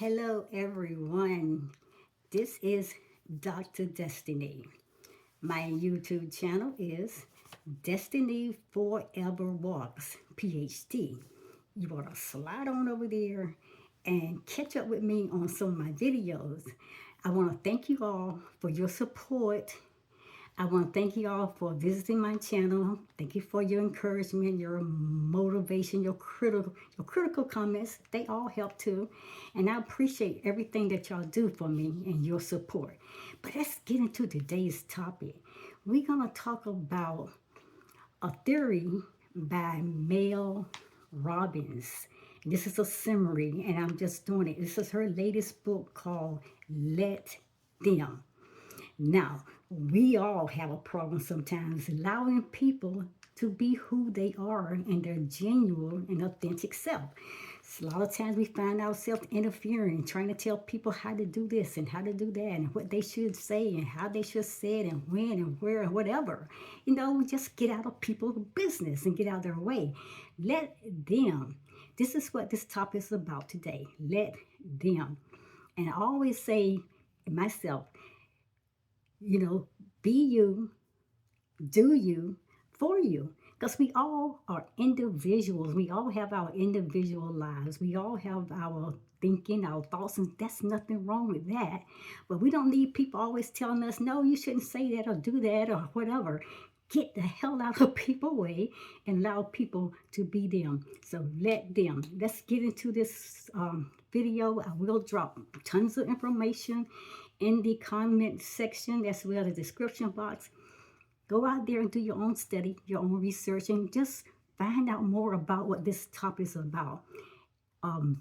Hello, everyone. This is Dr. Destiny. My YouTube channel is Destiny Forever Walks, Ph.D. You want to slide on over there and catch up with me on some of my videos. I want to thank you all for your support. I want to thank you all for visiting my channel. Thank you for your encouragement, your motivation, your critical comments. They all help too. And I appreciate everything that y'all do for me and your support. But let's get into today's topic. We're going to talk about a theory by Mel Robbins. This is a summary, and I'm just doing it. This is her latest book called Let Them. Now, we all have a problem sometimes allowing people to be who they are in their genuine and authentic self. So a lot of times we find ourselves interfering, trying to tell people how to do this and how to do that and what they should say and how they should say it and when and where and whatever. Just get out of people's business and get out of their way. Let them. This is what this topic is about today. Let them. And I always say myself, be you, do you, for you. Because we all are individuals. We all have our individual lives. We all have our thinking, our thoughts, and that's nothing wrong with that. But we don't need people always telling us, no, you shouldn't say that or do that or whatever. Get the hell out of people's way and allow people to be them. So let them. Let's get into this video. I will drop tons of information in the comment section as well as the description box. Go out there and do your own study, your own research, and just find out more about what this topic is about.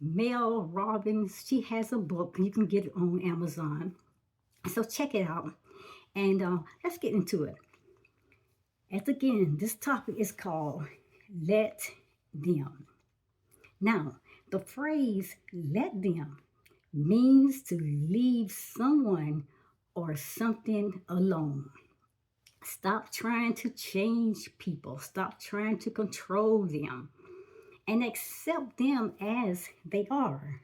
Mel Robbins, she has a book. You can get it on Amazon. So check it out. And let's get into it. As again, this topic is called Let Them. Now, the phrase let them means to leave someone or something alone. Stop trying to change people. Stop trying to control them and accept them as they are.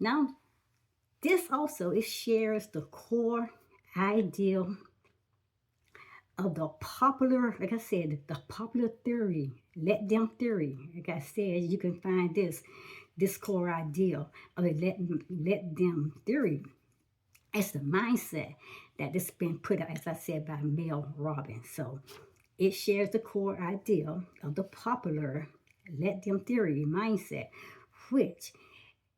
Now, this also it shares the core ideal of the popular, like I said, the popular theory, let them theory. Like I said, you can find this core ideal of the let them theory. It's the mindset that has been put out, as I said, by Mel Robbins. So it shares the core ideal of the popular let them theory mindset, which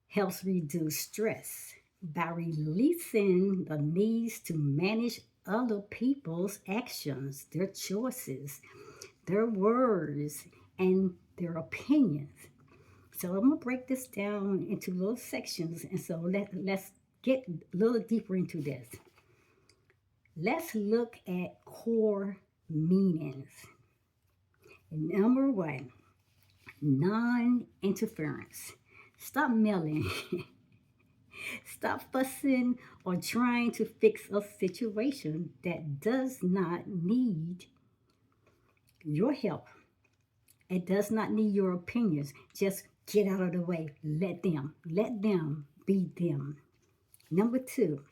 helps reduce stress by releasing the needs to manage other people's actions, their choices, their words, and their opinions. So I'm going to break this down into little sections. And so let's get a little deeper into this. Let's look at core meanings. Number one, non-interference. Stop meddling. Stop fussing or trying to fix a situation that does not need your help. It does not need your opinions. Just get out of the way. Let them be them. Number two,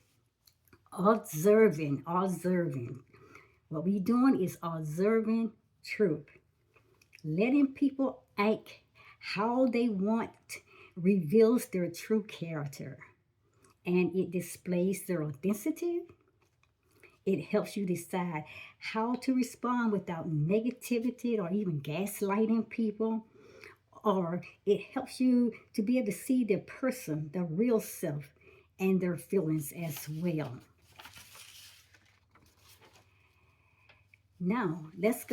observing. What we're doing is observing truth. Letting people act how they want reveals their true character. And it displays their authenticity. It helps you decide how to respond without negativity or even gaslighting people. Or it helps you to be able to see the person, the real self, and their feelings as well. Now, let's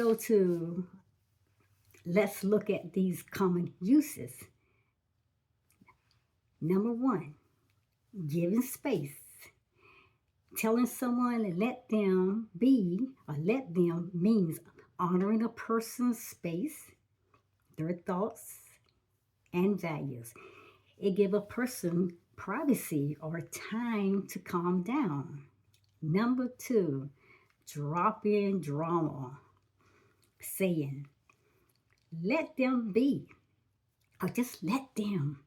look at these common uses. Number one, giving space. Telling someone to let them be or let them means honoring a person's space, their thoughts, and values. It gives a person privacy or time to calm down. Number two, dropping drama. Saying, let them be, or just let them,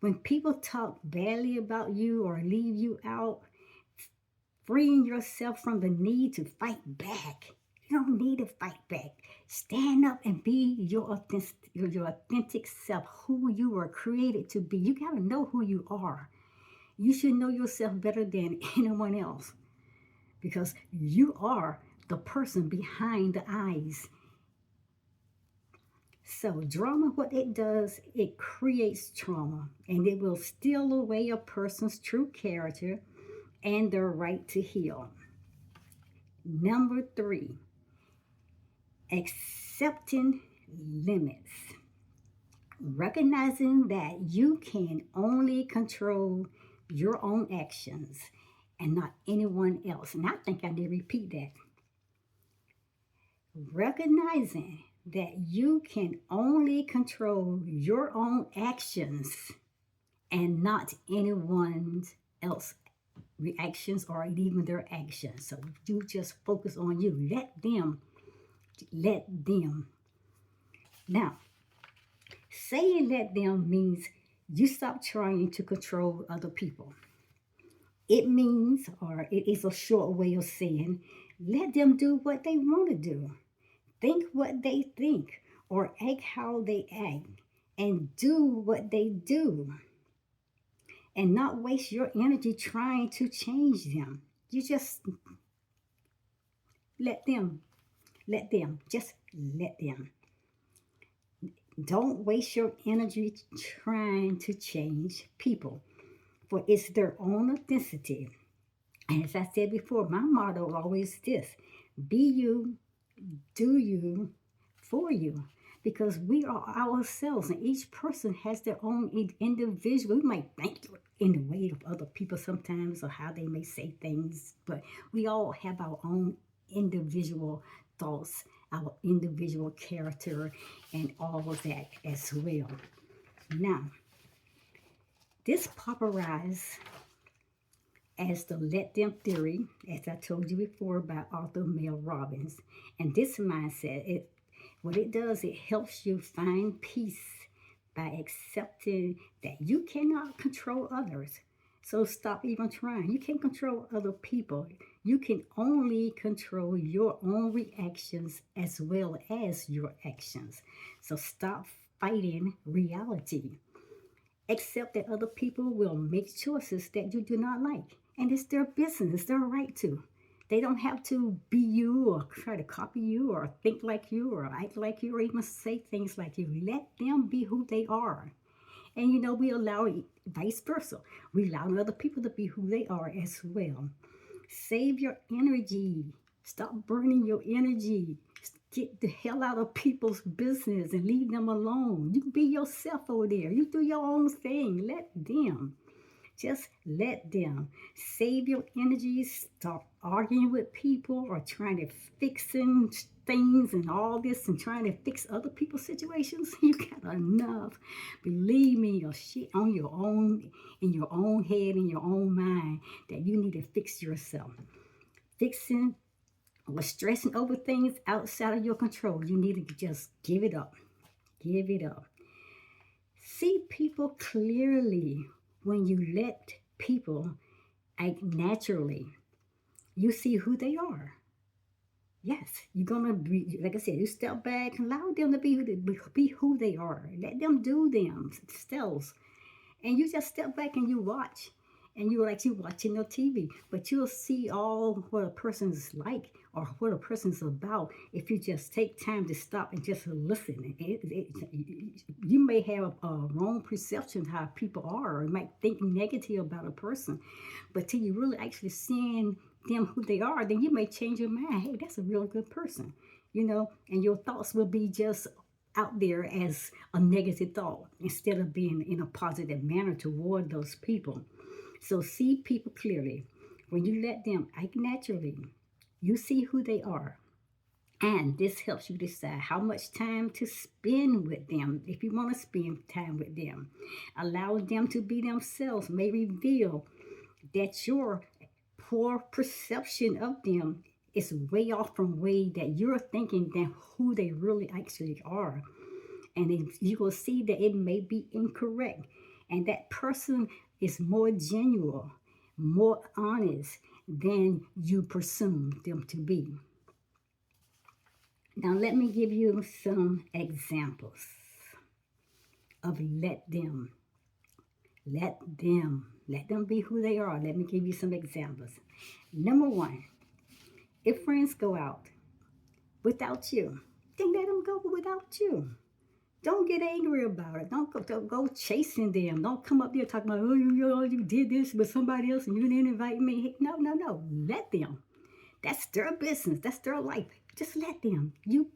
When people talk badly about you or leave you out, freeing yourself from the need to fight back. You don't need to fight back. Stand up and be your authentic self, who you were created to be. You got to know who you are. You should know yourself better than anyone else because you are the person behind the eyes. So, drama, what it does, it creates trauma and it will steal away a person's true character and their right to heal. Number 3, accepting limits. Recognizing that you can only control your own actions and not anyone else. And I think I did repeat that. Recognizing that you can only control your own actions and not anyone else's reactions or even their actions. So you just focus on you. Let them. Now, saying let them means you stop trying to control other people. It means, or it is a short way of saying, let them do what they want to do, think what they think, or act how they act, and do what they do, and not waste your energy trying to change them. You just let them. Just let them. Don't waste your energy trying to change people, for it's their own authenticity. And as I said before, my motto always this: be you, do you, for you. Because we are ourselves, and each person has their own individual. We might think in the way of other people sometimes, or how they may say things, but we all have our own individual thoughts, our individual character, and all of that as well. Now, this popularized as the let them theory, as I told you before, by author Mel Robbins. And this mindset, what it does, it helps you find peace by accepting that you cannot control others. So stop even trying. You can't control other people. You can only control your own reactions as well as your actions. So stop fighting reality. Accept that other people will make choices that you do not like. And it's their business, it's their right to. They don't have to be you or try to copy you or think like you or act like you or even say things like you. Let them be who they are. And we allow vice versa. We allow other people to be who they are as well. Save your energy. Stop burning your energy. Get the hell out of people's business and leave them alone. You can be yourself over there. You do your own thing. Let them. Just let them. Save your energy. Stop arguing with people or trying to fixing things and all this and trying to fix other people's situations. You got enough. Believe me, your shit on your own, in your own head, in your own mind, that you need to fix yourself. Fixing or stressing over things outside of your control, you need to just give it up. Give it up. See people clearly when you let people act naturally. You see who they are. Yes, you're going to be, like I said, you step back and allow them to be who they are. Let them do themselves. And you just step back and you watch. And you're like you watching your TV. But you'll see all what a person's like or what a person's about if you just take time to stop and just listen. You may have a wrong perception of how people are, or you might think negative about a person. But till you really actually seeing them who they are, then you may change your mind. Hey, that's a real good person, and your thoughts will be just out there as a negative thought instead of being in a positive manner toward those people. So see people clearly. When you let them act naturally, you see who they are. And this helps you decide how much time to spend with them. If you want to spend time with them, allow them to be themselves may reveal that your poor perception of them is way off from way that you're thinking than who they really actually are. And you will see that it may be incorrect. and that person is more genuine, more honest than you presume them to be. Now, let me give you some examples of let them be who they are. Let me give you some examples. Number one, if friends go out without you, then let them go without you. Don't get angry about it. Don't go chasing them. Don't come up there talking about, oh, you did this with somebody else and you didn't invite me. No, no, no. Let them. That's their business. That's their life. Just let them. You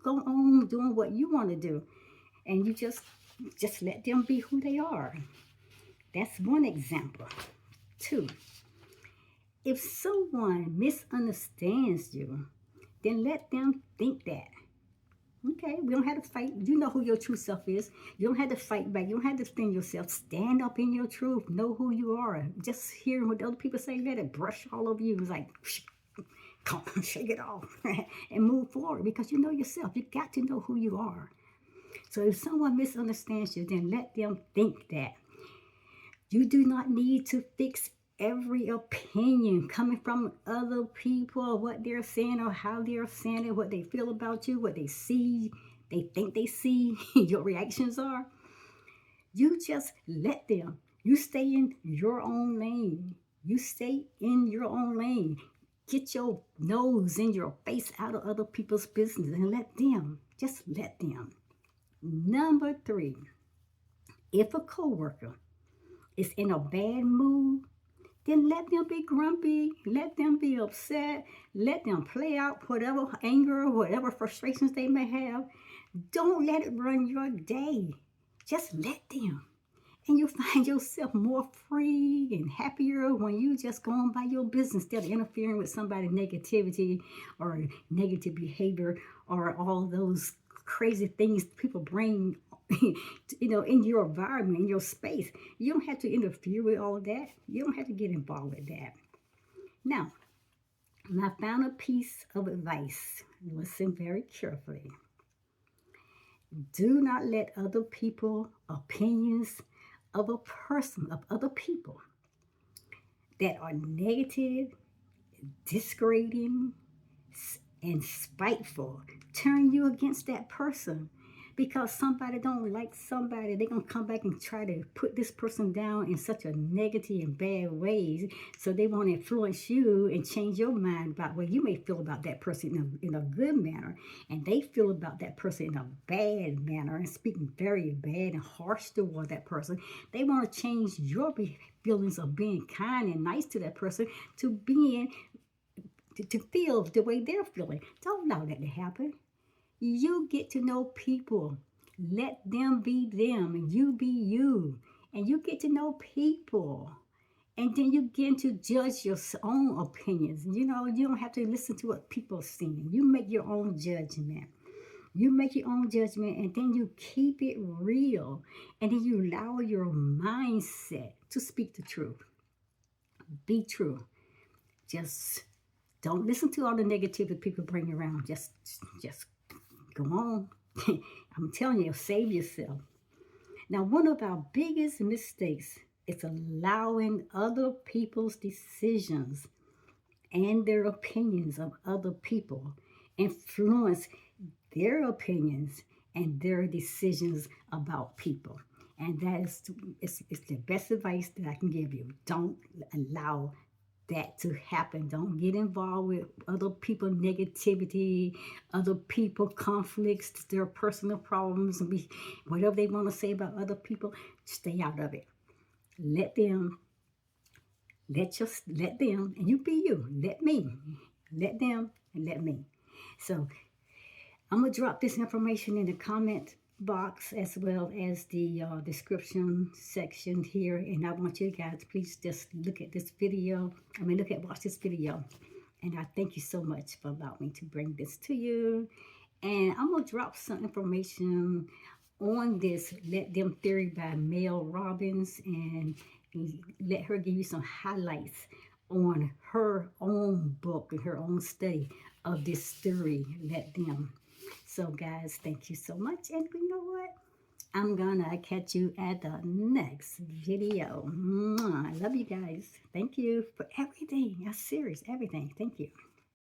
go on doing what you want to do, and you just let them be who they are. That's one example. Two, if someone misunderstands you, then let them think that. Okay, we don't have to fight. You know who your true self is. You don't have to fight back. You don't have to defend yourself. Stand up in your truth. Know who you are. Just hearing what other people say, let it brush all over you. It's like, come on, shake it off and move forward because you know yourself. You got to know who you are. So if someone misunderstands you, then let them think that. You do not need to fix every opinion coming from other people, what they're saying or how they're saying it, what they feel about you, what they see, they think they see, your reactions are. You just let them. You stay in your own lane. You stay in your own lane. Get your nose and your face out of other people's business and let them. Just let them. Number three, if a coworker is in a bad mood, then let them be grumpy, let them be upset, let them play out whatever anger, whatever frustrations they may have. Don't let it run your day. Just let them. And you'll find yourself more free and happier when you just go on by your business instead of interfering with somebody's negativity or negative behavior or all those crazy things people bring in your environment, in your space. You don't have to interfere with all of that. You don't have to get involved with that. Now, my final piece of advice, listen very carefully. Do not let other people's opinions of a person, of other people that are negative, discouraging, and spiteful turn you against that person. Because somebody don't like somebody, they're going to come back and try to put this person down in such a negative and bad ways. So they want to influence you and change your mind about what you may feel about that person in a good manner. And they feel about that person in a bad manner and speaking very bad and harsh toward that person. They want to change your feelings of being kind and nice to that person to being, to feel the way they're feeling. Don't allow that to happen. You get to know people. Let them be them and you be you. And you get to know people. And then you get to judge your own opinions. You don't have to listen to what people are saying. You make your own judgment. You make your own judgment and then you keep it real. And then you allow your mindset to speak the truth. Be true. Just don't listen to all the negativity people bring around. Just go on. I'm telling you, save yourself. Now, one of our biggest mistakes is allowing other people's decisions and their opinions of other people influence their opinions and their decisions about people. And that is the best advice that I can give you. Don't allow that to happen. Don't get involved with other people negativity, other people conflicts, their personal problems, and whatever they want to say about other people. Stay out of it. Let them, and you be you. Let them, and let me. So I'm gonna drop this information in the comment box as well as the description section here, and I want you guys please just watch this video, and I thank you so much for allowing me to bring this to you. And I'm gonna drop some information on this Let Them Theory by Mel Robbins, and let her give you some highlights on her own book and her own study of this theory, Let Them. So guys, thank you so much. And you know what? I'm gonna catch you at the next video. Mwah. I love you guys. Thank you for everything. That's serious, everything. Thank you.